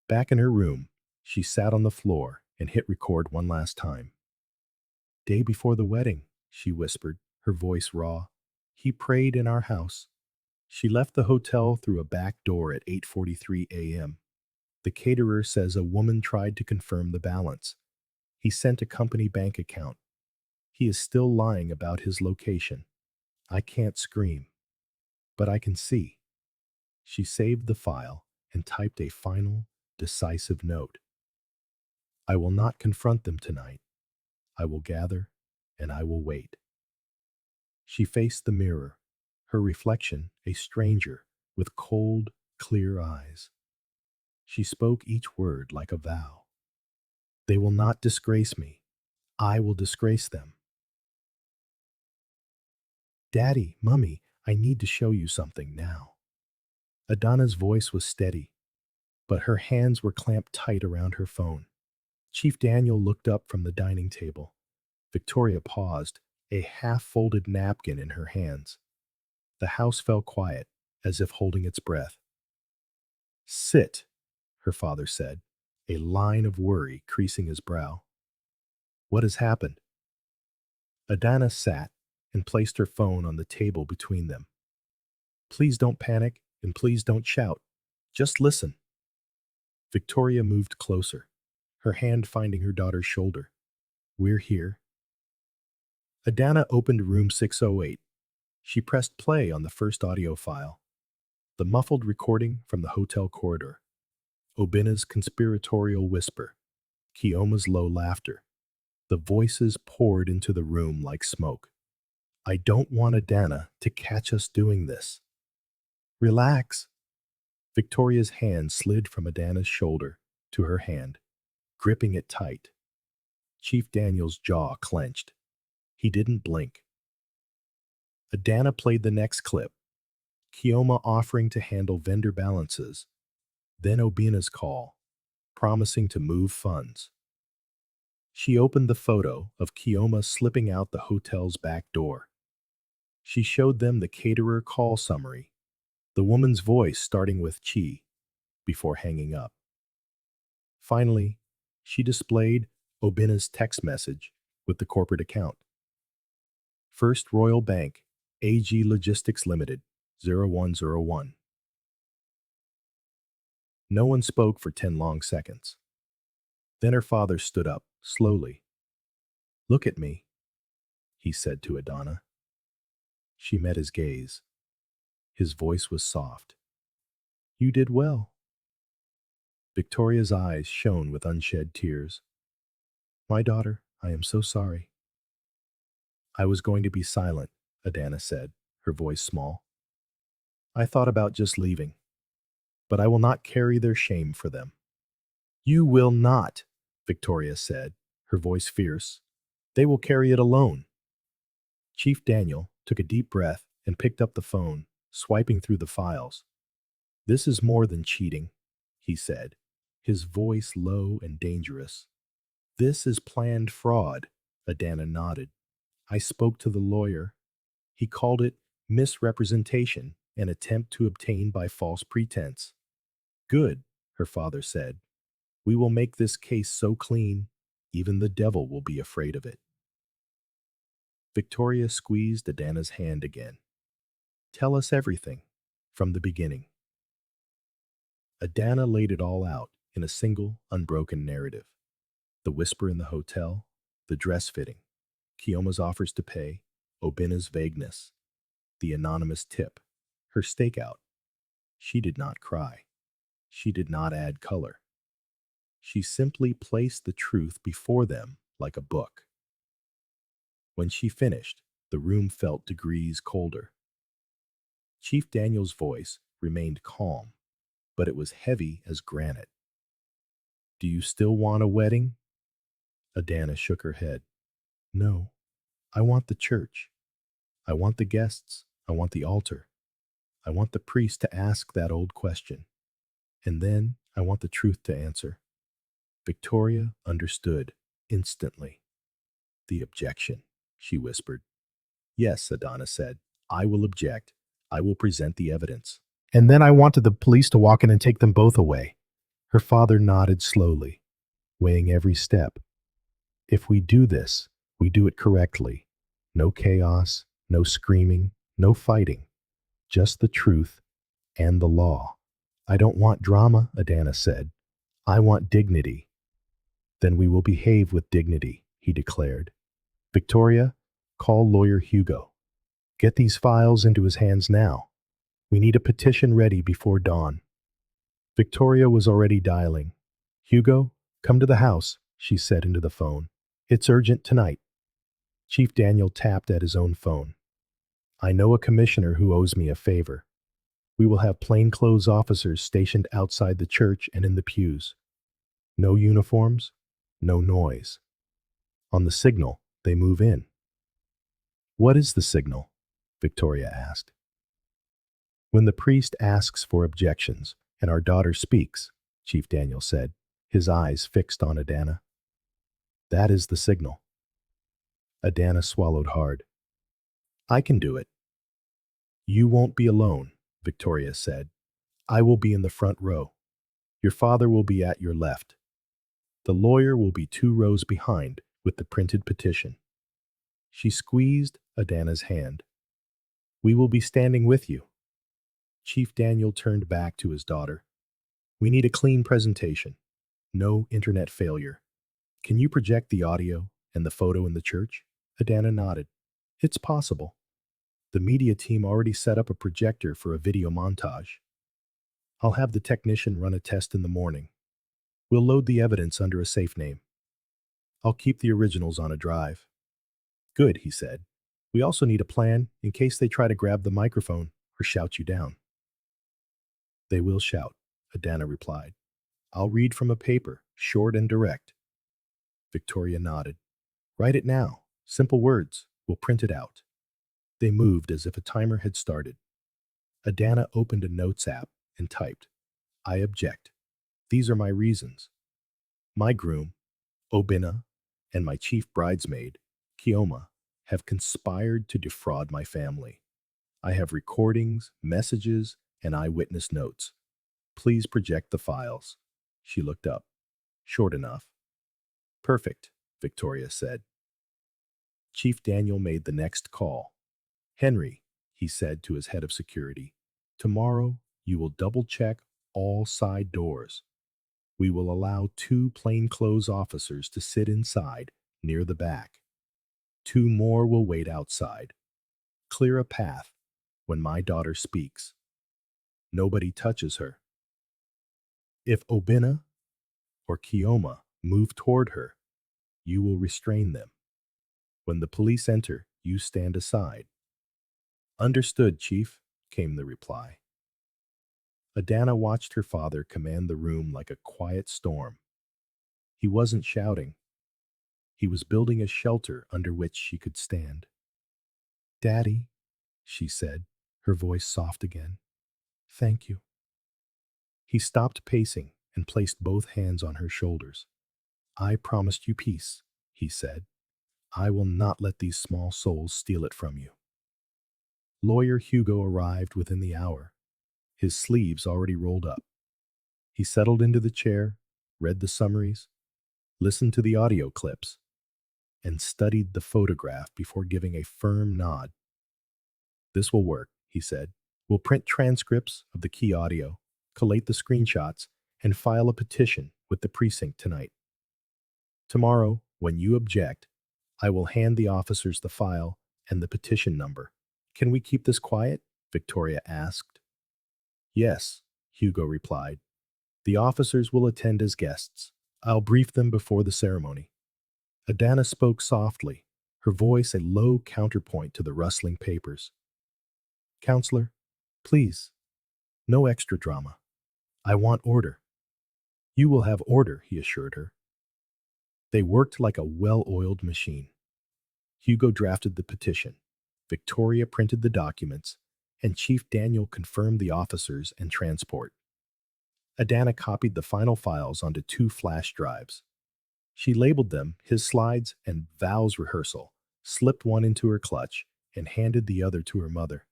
Back in her room, she sat on the floor and hit record one last time. Day before the wedding, she whispered, her voice raw. He prayed in our house. She left the hotel through a back door at 8:43 a.m. The caterer says a woman tried to confirm the balance. He sent a company bank account. He is still lying about his location. I can't scream, but I can see. She saved the file and typed a final, decisive note. I will not confront them tonight. I will gather and I will wait. She faced the mirror, her reflection a stranger with cold, clear eyes. She spoke each word like a vow. They will not disgrace me. I will disgrace them. Daddy, Mummy, I need to show you something now. Adana's voice was steady, but her hands were clamped tight around her phone. Chief Daniel looked up from the dining table. Victoria paused, a half-folded napkin in her hands. The house fell quiet, as if holding its breath. Sit, her father said, a line of worry creasing his brow. What has happened? Adana sat and placed her phone on the table between them. Please don't panic and please don't shout. Just listen. Victoria moved closer, her hand finding her daughter's shoulder. We're here. Adana opened room 608. She pressed play on the first audio file. The muffled recording from the hotel corridor. Obinna's conspiratorial whisper. Chioma's low laughter. The voices poured into the room like smoke. I don't want Adana to catch us doing this. Relax. Victoria's hand slid from Adana's shoulder to her hand, gripping it tight. Chief Daniel's jaw clenched. He didn't blink. Adana played the next clip, Chioma offering to handle vendor balances, then Obinna's call, promising to move funds. She opened the photo of Chioma slipping out the hotel's back door. She showed them the caterer call summary, the woman's voice starting with Chi, before hanging up. Finally, she displayed Obinna's text message with the corporate account. First Royal Bank, AG Logistics Limited, 0101. No one spoke for 10 long seconds. Then her father stood up, slowly. Look at me, he said to Adana. She met his gaze. His voice was soft. You did well. Victoria's eyes shone with unshed tears. My daughter, I am so sorry. I was going to be silent, Adana said, her voice small. I thought about just leaving, but I will not carry their shame for them. You will not, Victoria said, her voice fierce. They will carry it alone. Chief Daniel took a deep breath and picked up the phone, swiping through the files. This is more than cheating, he said, his voice low and dangerous. This is planned fraud, Adana nodded. I spoke to the lawyer. He called it misrepresentation, an attempt to obtain by false pretense. Good, her father said. We will make this case so clean, even the devil will be afraid of it. Victoria squeezed Adana's hand again. Tell us everything, from the beginning. Adana laid it all out in a single, unbroken narrative. The whisper in the hotel, the dress fitting, Chioma's offers to pay, Obinna's vagueness, the anonymous tip, her stakeout. She did not cry. She did not add color. She simply placed the truth before them like a book. When she finished, the room felt degrees colder. Chief Daniel's voice remained calm, but it was heavy as granite. Do you still want a wedding? Adana shook her head. No, I want the church. I want the guests. I want the altar. I want the priest to ask that old question. And then I want the truth to answer. Victoria understood instantly. The objection, she whispered. Yes, Adana said. I will object. I will present the evidence. And then I wanted the police to walk in and take them both away. Her father nodded slowly, weighing every step. If we do this, we do it correctly. No chaos, no screaming, no fighting. Just the truth and the law. I don't want drama, Adana said. I want dignity. Then we will behave with dignity, he declared. Victoria, call lawyer Hugo. Get these files into his hands now. We need a petition ready before dawn. Victoria was already dialing. Hugo, come to the house, she said into the phone. It's urgent tonight. Chief Daniel tapped at his own phone. I know a commissioner who owes me a favor. We will have plainclothes officers stationed outside the church and in the pews. No uniforms, no noise. On the signal, they move in. What is the signal? Victoria asked. When the priest asks for objections and our daughter speaks, Chief Daniel said, his eyes fixed on Adana. That is the signal. Adana swallowed hard. I can do it. You won't be alone, Victoria said. I will be in the front row. Your father will be at your left. The lawyer will be 2 rows behind with the printed petition. She squeezed Adana's hand. We will be standing with you. Chief Daniel turned back to his daughter. We need a clean presentation. No internet failure. Can you project the audio and the photo in the church? Adana nodded. It's possible. The media team already set up a projector for a video montage. I'll have the technician run a test in the morning. We'll load the evidence under a safe name. I'll keep the originals on a drive. Good, he said. We also need a plan in case they try to grab the microphone or shout you down. They will shout, Adana replied. I'll read from a paper, short and direct. Victoria nodded. Write it now. Simple words. We'll print it out. They moved as if a timer had started. Adana opened a notes app and typed, I object. These are my reasons. My groom, Obinna, and my chief bridesmaid, Chioma, have conspired to defraud my family. I have recordings, messages, and eyewitness notes. Please project the files. She looked up. Short enough. Perfect, Victoria said. Chief Daniel made the next call. Henry, he said to his head of security, tomorrow you will double-check all side doors. We will allow 2 plainclothes officers to sit inside, near the back. 2 more will wait outside. Clear a path when my daughter speaks. Nobody touches her. If Obinna or Chioma move toward her, you will restrain them. When the police enter, you stand aside. Understood, Chief, came the reply. Adana watched her father command the room like a quiet storm. He wasn't shouting. He was building a shelter under which she could stand. Daddy, she said, her voice soft again. Thank you. He stopped pacing and placed both hands on her shoulders. I promised you peace, he said. I will not let these small souls steal it from you. Lawyer Hugo arrived within the hour, his sleeves already rolled up. He settled into the chair, read the summaries, listened to the audio clips, and studied the photograph before giving a firm nod. This will work, he said. We'll print transcripts of the key audio, collate the screenshots, and file a petition with the precinct tonight. Tomorrow, when you object, I will hand the officers the file and the petition number. Can we keep this quiet? Victoria asked. Yes, Hugo replied. The officers will attend as guests. I'll brief them before the ceremony. Adana spoke softly, her voice a low counterpoint to the rustling papers. Counselor, please, no extra drama. I want order. You will have order, he assured her. They worked like a well-oiled machine. Hugo drafted the petition. Victoria printed the documents, and Chief Daniel confirmed the officers and transport. Adana copied the final files onto 2 flash drives. She labeled them his slides and vows rehearsal, slipped one into her clutch, and handed the other to her mother.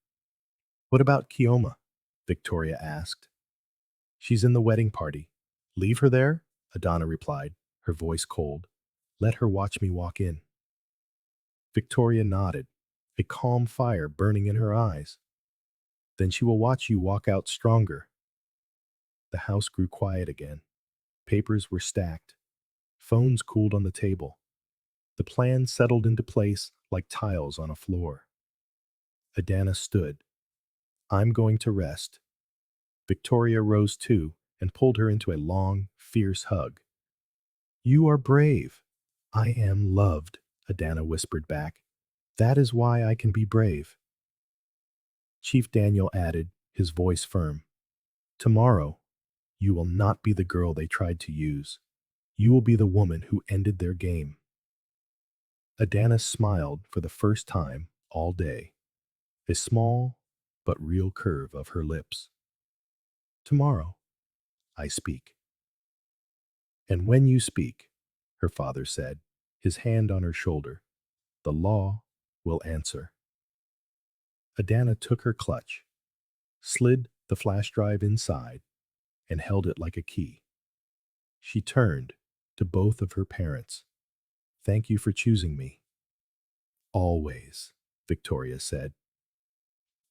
What about Chioma? Victoria asked. She's in the wedding party. Leave her there? Adana replied, her voice cold. Let her watch me walk in. Victoria nodded, a calm fire burning in her eyes. Then she will watch you walk out stronger. The house grew quiet again. Papers were stacked. Phones cooled on the table. The plan settled into place like tiles on a floor. Adana stood. I'm going to rest. Victoria rose too and pulled her into a long, fierce hug. You are brave. I am loved, Adana whispered back. That is why I can be brave. Chief Daniel added, his voice firm. Tomorrow, you will not be the girl they tried to use. You will be the woman who ended their game. Adana smiled for the first time all day, a small but real curve of her lips. Tomorrow, I speak. And when you speak, her father said, his hand on her shoulder, the law will answer. Adana took her clutch, slid the flash drive inside, and held it like a key. She turned to both of her parents. Thank you for choosing me. Always, Victoria said.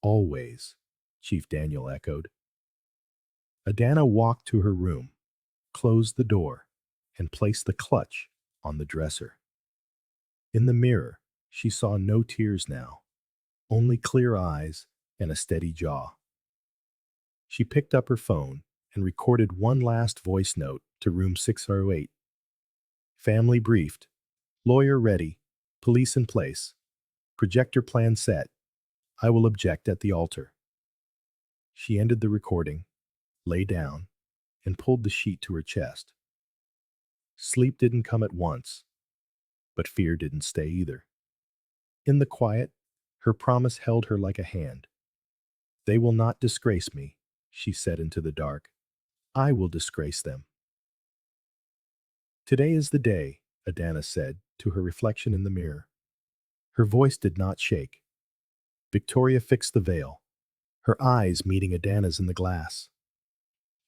Always, Chief Daniel echoed. Adana walked to her room, closed the door, and placed the clutch on the dresser. In the mirror, she saw no tears now, only clear eyes and a steady jaw. She picked up her phone and recorded one last voice note to room 608. Family briefed, lawyer ready, police in place, projector plan set. I will object at the altar. She ended the recording, lay down, and pulled the sheet to her chest. Sleep didn't come at once, but fear didn't stay either. In the quiet, her promise held her like a hand. They will not disgrace me, she said into the dark. I will disgrace them. Today is the day, Adana said to her reflection in the mirror. Her voice did not shake. Victoria fixed the veil, her eyes meeting Adana's in the glass.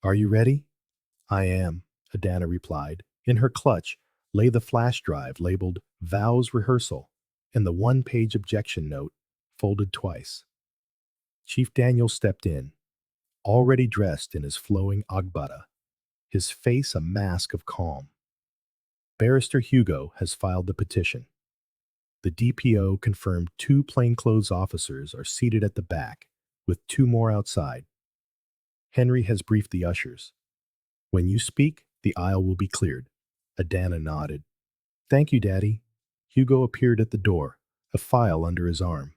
Are you ready? I am, Adana replied. In her clutch lay the flash drive labeled Vows Rehearsal and the one-page objection note, folded twice. Chief Daniel stepped in, already dressed in his flowing agbada, his face a mask of calm. Barrister Hugo has filed the petition. The DPO confirmed 2 plainclothes officers are seated at the back, with 2 more outside. Henry has briefed the ushers. When you speak, the aisle will be cleared. Adana nodded. Thank you, Daddy. Hugo appeared at the door, a file under his arm.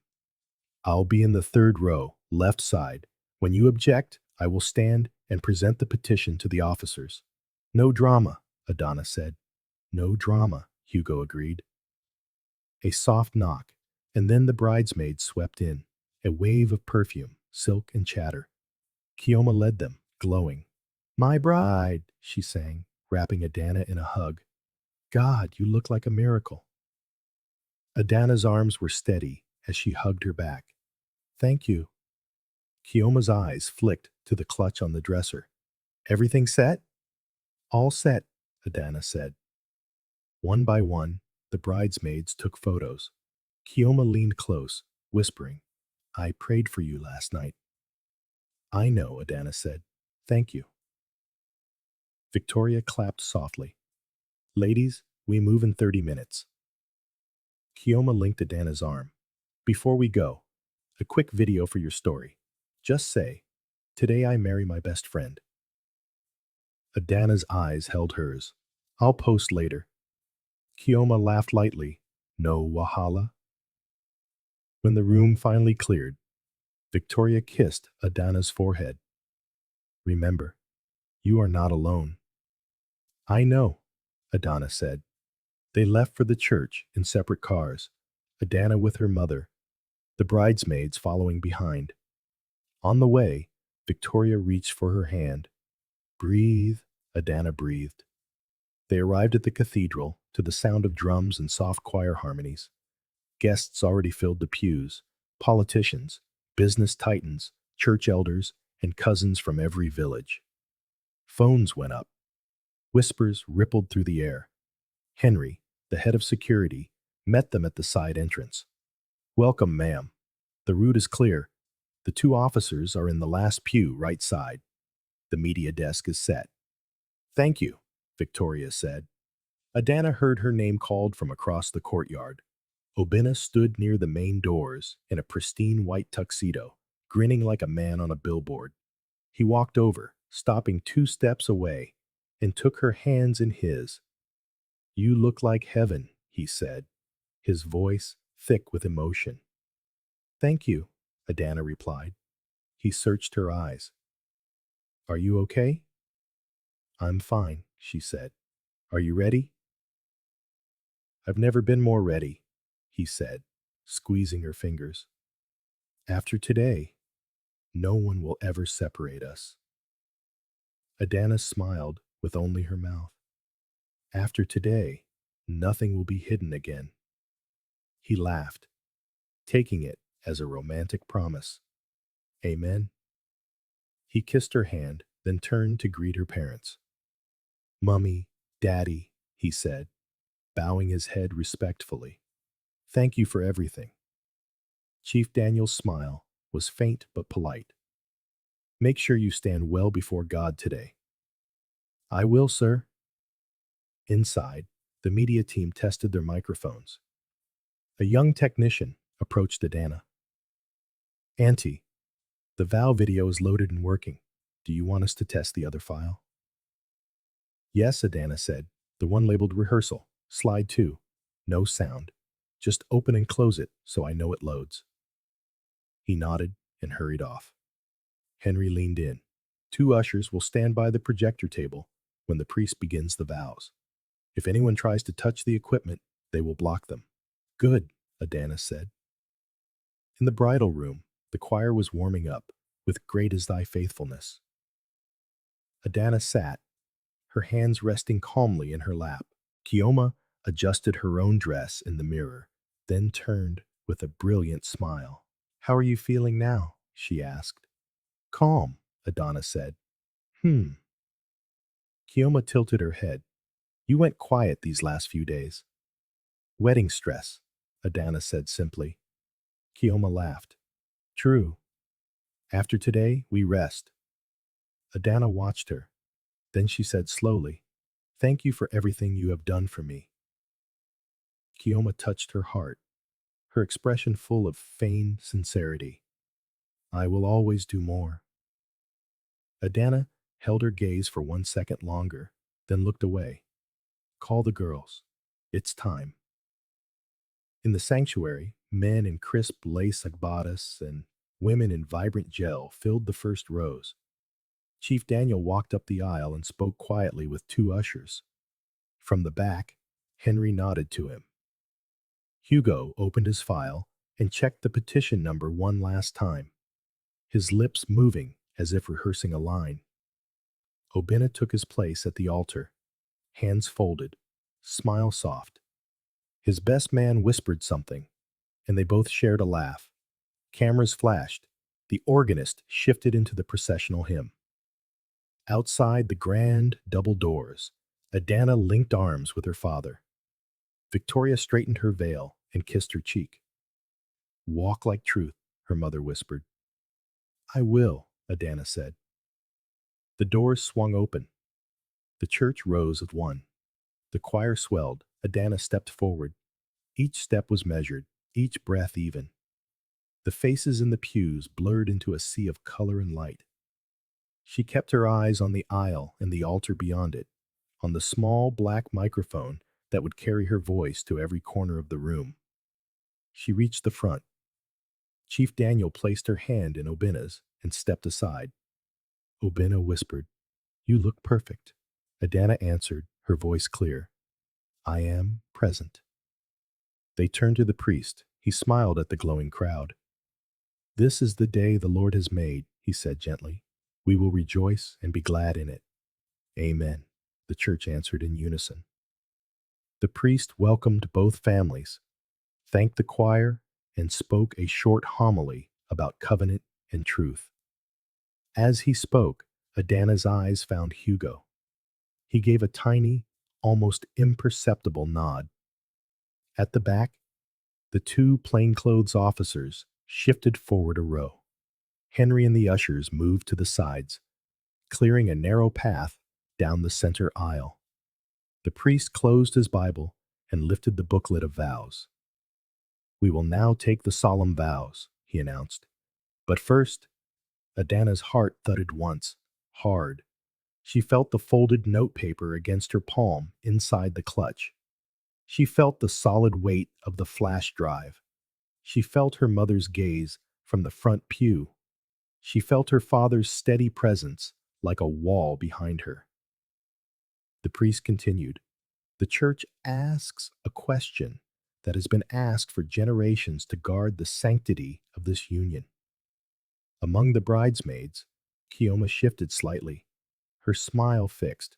I'll be in the 3rd row, left side. When you object, I will stand and present the petition to the officers. No drama, Adana said. No drama, Hugo agreed. A soft knock, and then the bridesmaids swept in, a wave of perfume, silk, and chatter. Chioma led them, glowing. My bride, she sang, wrapping Adana in a hug. God, you look like a miracle. Adana's arms were steady as she hugged her back. Thank you. Chioma's eyes flicked to the clutch on the dresser. Everything set? All set, Adana said. One by one, the bridesmaids took photos. Chioma leaned close, whispering, I prayed for you last night. I know, Adana said. Thank you. Victoria clapped softly. Ladies, we move in 30 minutes. Chioma linked Adana's arm. Before we go, a quick video for your story. Just say, today I marry my best friend. Adana's eyes held hers. I'll post later. Chioma laughed lightly. No wahala. When the room finally cleared, Victoria kissed Adana's forehead. Remember, you are not alone. I know, Adana said. They left for the church in separate cars, Adana with her mother, the bridesmaids following behind. On the way, Victoria reached for her hand. Breathe, Adana breathed. They arrived at the cathedral to the sound of drums and soft choir harmonies. Guests already filled the pews, politicians, business titans, church elders, and cousins from every village. Phones went up. Whispers rippled through the air. Henry, the head of security, met them at the side entrance. Welcome, ma'am. The route is clear. The 2 officers are in the last pew, right side. The media desk is set. Thank you, Victoria said. Adana heard her name called from across the courtyard. Obinna stood near the main doors in a pristine white tuxedo, grinning like a man on a billboard. He walked over, stopping 2 steps away, and took her hands in his. You look like heaven, he said, his voice thick with emotion. Thank you, Adana replied. He searched her eyes. Are you okay? I'm fine, she said. Are you ready? I've never been more ready, he said, squeezing her fingers. After today, no one will ever separate us. Adana smiled with only her mouth. After today, nothing will be hidden again. He laughed, taking it as a romantic promise. Amen. He kissed her hand, then turned to greet her parents. Mummy, Daddy, he said, bowing his head respectfully. Thank you for everything. Chief Daniel's smile was faint but polite. Make sure you stand well before God today. I will, sir. Inside, the media team tested their microphones. A young technician approached Adana. Auntie, the vow video is loaded and working. Do you want us to test the other file? Yes, Adana said. The one labeled rehearsal. Slide 2. No sound. Just open and close it so I know it loads. He nodded and hurried off. Henry leaned in. 2 ushers will stand by the projector table when the priest begins the vows. If anyone tries to touch the equipment, they will block them. Good, Adana said. In the bridal room, the choir was warming up with Great is Thy Faithfulness. Adana sat, her hands resting calmly in her lap. Chioma adjusted her own dress in the mirror, then turned with a brilliant smile. How are you feeling now? She asked. Calm, Adana said. Chioma tilted her head. You went quiet these last few days. Wedding stress, Adana said simply. Chioma laughed. True. After today, we rest. Adana watched her. Then she said slowly, Thank you for everything you have done for me. Chioma touched her heart, her expression full of feigned sincerity. I will always do more. Adana held her gaze for 1 second longer, then looked away. Call the girls. It's time. In the sanctuary, men in crisp lace agbatas and women in vibrant gel filled the first rows. Chief Daniel walked up the aisle and spoke quietly with 2 ushers. From the back, Henry nodded to him. Hugo opened his file and checked the petition number one last time, his lips moving as if rehearsing a line. Obinna took his place at the altar, hands folded, smile soft. His best man whispered something, and they both shared a laugh. Cameras flashed. The organist shifted into the processional hymn. Outside the grand double doors, Adana linked arms with her father. Victoria straightened her veil and kissed her cheek. Walk like truth, her mother whispered. I will, Adana said. The doors swung open. The church rose at one. The choir swelled. Adana stepped forward. Each step was measured, each breath even. The faces in the pews blurred into a sea of color and light. She kept her eyes on the aisle and the altar beyond it, on the small black microphone that would carry her voice to every corner of the room. She reached the front. Chief Daniel placed her hand in Obinna's and stepped aside. Obinna whispered, You look perfect. Adana answered, her voice clear. I am present. They turned to the priest. He smiled at the glowing crowd. This is the day the Lord has made, he said gently. We will rejoice and be glad in it. Amen, the church answered in unison. The priest welcomed both families, thanked the choir, and spoke a short homily about covenant and truth. As he spoke, Adana's eyes found Hugo. He gave a tiny, almost imperceptible nod. At the back, the 2 plainclothes officers shifted forward a row. Henry and the ushers moved to the sides, clearing a narrow path down the center aisle. The priest closed his Bible and lifted the booklet of vows. We will now take the solemn vows, he announced. But first, Adana's heart thudded once, hard. She felt the folded notepaper against her palm inside the clutch. She felt the solid weight of the flash drive. She felt her mother's gaze from the front pew. She felt her father's steady presence like a wall behind her. The priest continued, The church asks a question that has been asked for generations to guard the sanctity of this union. Among the bridesmaids, Chioma shifted slightly, her smile fixed,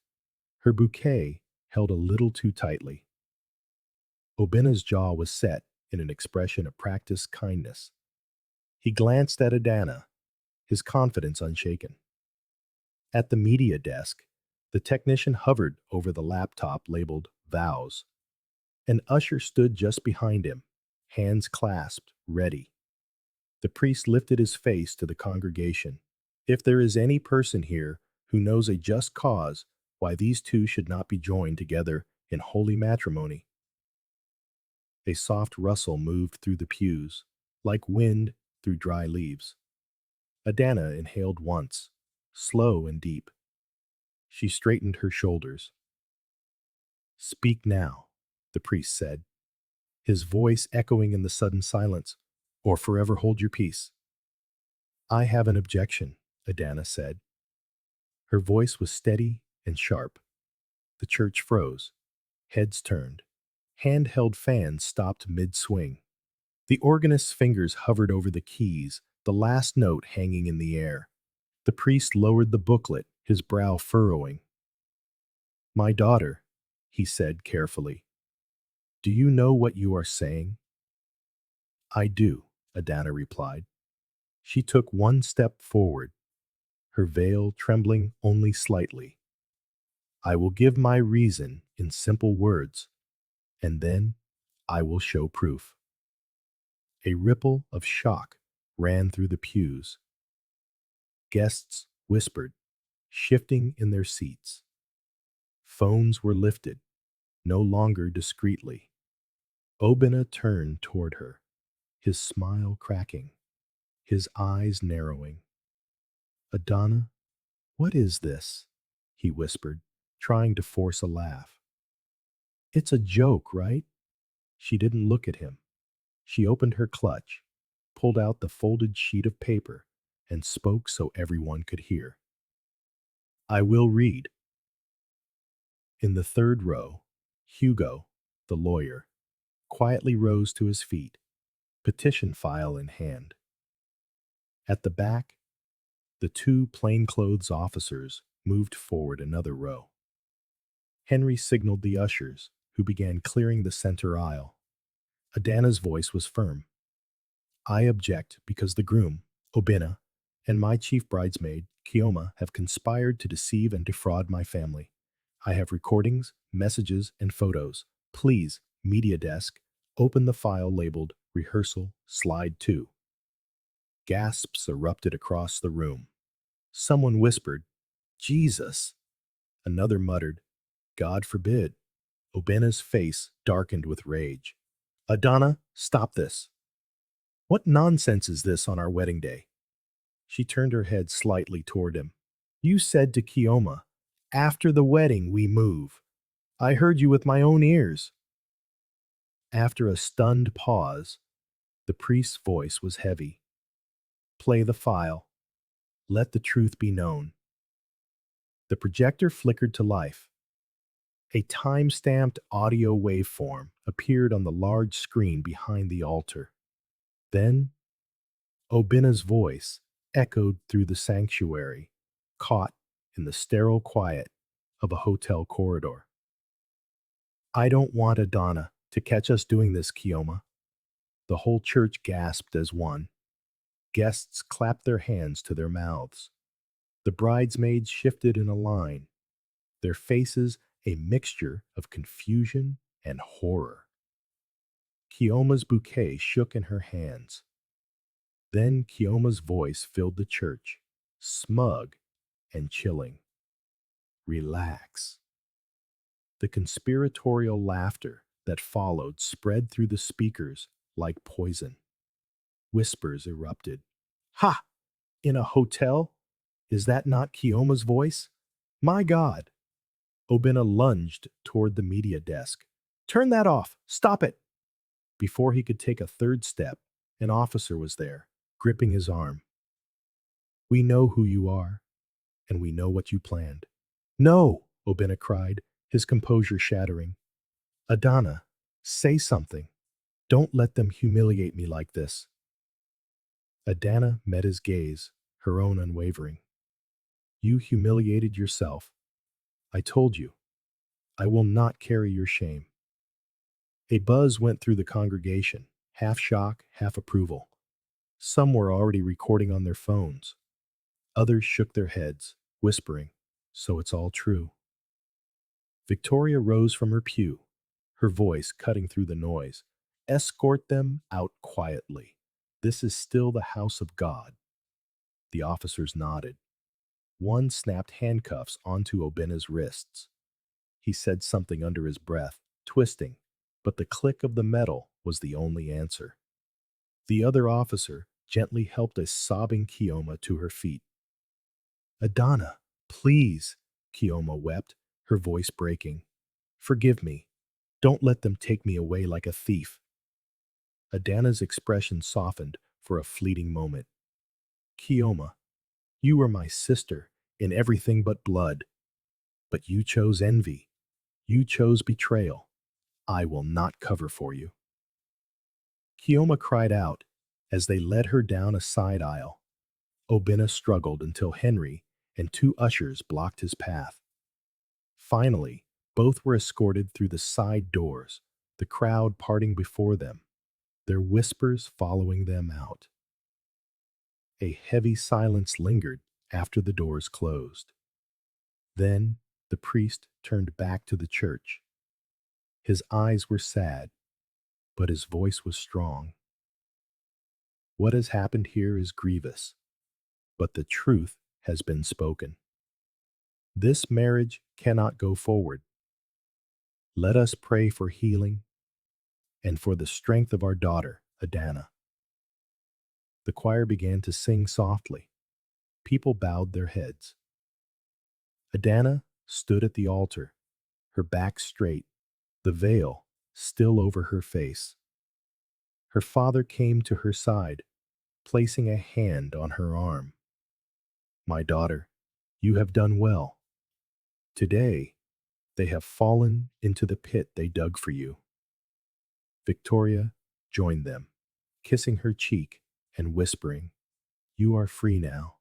her bouquet held a little too tightly. Obinna's jaw was set in an expression of practiced kindness. He glanced at Adana, his confidence unshaken. At the media desk, the technician hovered over the laptop labeled Vows. An usher stood just behind him, hands clasped, ready. The priest lifted his face to the congregation. If there is any person here who knows a just cause why these two should not be joined together in holy matrimony. A soft rustle moved through the pews, like wind through dry leaves. Adana inhaled once, slow and deep. She straightened her shoulders. Speak now, the priest said, his voice echoing in the sudden silence, or forever hold your peace. I have an objection, Adana said. Her voice was steady and sharp. The church froze. Heads turned. Handheld fans stopped mid-swing. The organist's fingers hovered over the keys, the last note hanging in the air. The priest lowered the booklet, his brow furrowing. My daughter, he said carefully, do you know what you are saying? I do, Adana replied. She took one step forward, her veil trembling only slightly. I will give my reason in simple words, and then I will show proof. A ripple of shock ran through the pews. Guests whispered, shifting in their seats. Phones were lifted, no longer discreetly. Obinna turned toward her, his smile cracking, his eyes narrowing. Adana, what is this? He whispered, trying to force a laugh. It's a joke, right? She didn't look at him. She opened her clutch, pulled out the folded sheet of paper, and spoke so everyone could hear. I will read. In the third row, Hugo, the lawyer, quietly rose to his feet, petition file in hand. At the back, the two plainclothes officers moved forward another row. Henry signaled the ushers, who began clearing the center aisle. Adana's voice was firm. I object because the groom, Obinna, and my chief bridesmaid, Chioma, have conspired to deceive and defraud my family. I have recordings, messages, and photos. Please, media desk, open the file labeled Rehearsal Slide 2. Gasps erupted across the room. Someone whispered, Jesus. Another muttered, God forbid. Obinna's face darkened with rage. Adana, stop this. What nonsense is this on our wedding day? She turned her head slightly toward him. You said to Chioma, after the wedding we move. I heard you with my own ears. After a stunned pause, the priest's voice was heavy. Play the file. Let the truth be known. The projector flickered to life. A time-stamped audio waveform appeared on the large screen behind the altar. Then, Obinna's voice echoed through the sanctuary, caught in the sterile quiet of a hotel corridor. I don't want Adana to catch us doing this, Chioma. The whole church gasped as one. Guests clapped their hands to their mouths. The bridesmaids shifted in a line, their faces a mixture of confusion and horror. Chioma's bouquet shook in her hands. Then Chioma's voice filled the church, smug and chilling. Relax. The conspiratorial laughter that followed spread through the speakers like poison. Whispers erupted. Ha! In a hotel? Is that not Chioma's voice? My God! Obinna lunged toward the media desk. Turn that off! Stop it! Before he could take a third step, an officer was there, gripping his arm. We know who you are, and we know what you planned. No! Obinna cried, his composure shattering. Adana, say something. Don't let them humiliate me like this. Adana met his gaze, her own unwavering. You humiliated yourself. I told you. I will not carry your shame. A buzz went through the congregation, half shock, half approval. Some were already recording on their phones. Others shook their heads, whispering, "So it's all true." Victoria rose from her pew, her voice cutting through the noise. "Escort them out quietly. This is still the house of God." The officers nodded. One snapped handcuffs onto Obinna's wrists. He said something under his breath, twisting, but the click of the metal was the only answer. The other officer gently helped a sobbing Chioma to her feet. "Adana, please," Chioma wept, her voice breaking. "Forgive me. Don't let them take me away like a thief." Adana's expression softened for a fleeting moment. "Chioma, you were my sister in everything but blood. But you chose envy. You chose betrayal. I will not cover for you." Chioma cried out as they led her down a side aisle. Obinna struggled until Henry and two ushers blocked his path. Finally, both were escorted through the side doors, the crowd parting before them, their whispers following them out. A heavy silence lingered after the doors closed. Then the priest turned back to the church. His eyes were sad, but his voice was strong. "What has happened here is grievous, but the truth has been spoken. This marriage cannot go forward. Let us pray for healing and for the strength of our daughter, Adana." The choir began to sing softly. People bowed their heads. Adana stood at the altar, her back straight, the veil still over her face. Her father came to her side, placing a hand on her arm. "My daughter, you have done well. Today, they have fallen into the pit they dug for you." Victoria joined them, kissing her cheek and whispering, "You are free now.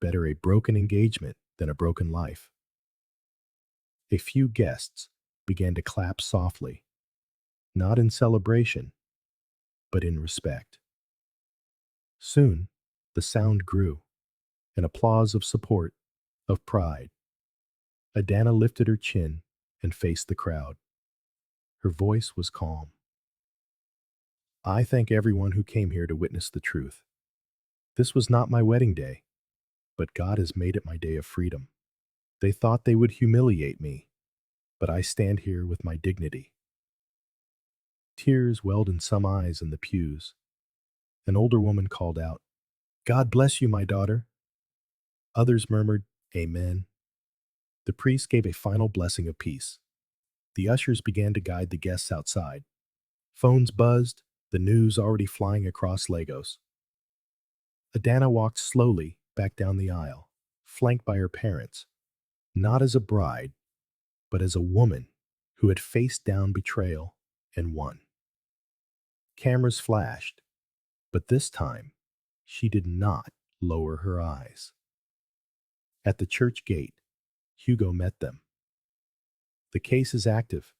Better a broken engagement than a broken life." A few guests began to clap softly, not in celebration, but in respect. Soon, the sound grew, an applause of support, of pride. Adana lifted her chin and faced the crowd. Her voice was calm. "I thank everyone who came here to witness the truth. This was not my wedding day, but God has made it my day of freedom. They thought they would humiliate me, but I stand here with my dignity." Tears welled in some eyes in the pews. An older woman called out, "God bless you, my daughter." Others murmured, "Amen." The priest gave a final blessing of peace. The ushers began to guide the guests outside. Phones buzzed, the news already flying across Lagos. Adana walked slowly back down the aisle, flanked by her parents, not as a bride, but as a woman who had faced down betrayal and won. Cameras flashed, but this time, she did not lower her eyes. At the church gate, Hugo met them. "The case is active.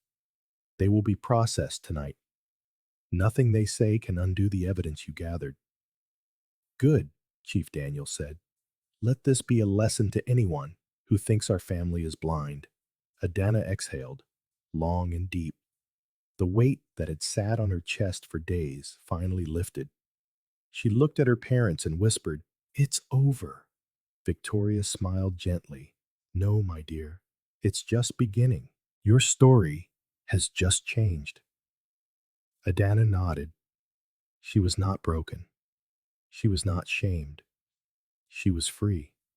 They will be processed tonight. Nothing they say can undo the evidence you gathered." "Good," Chief Daniel said. "Let this be a lesson to anyone who thinks our family is blind." Adana exhaled, long and deep. The weight that had sat on her chest for days finally lifted. She looked at her parents and whispered, "It's over." Victoria smiled gently. "No, my dear, it's just beginning. Your story has just changed." Adana nodded. She was not broken. She was not shamed. She was free.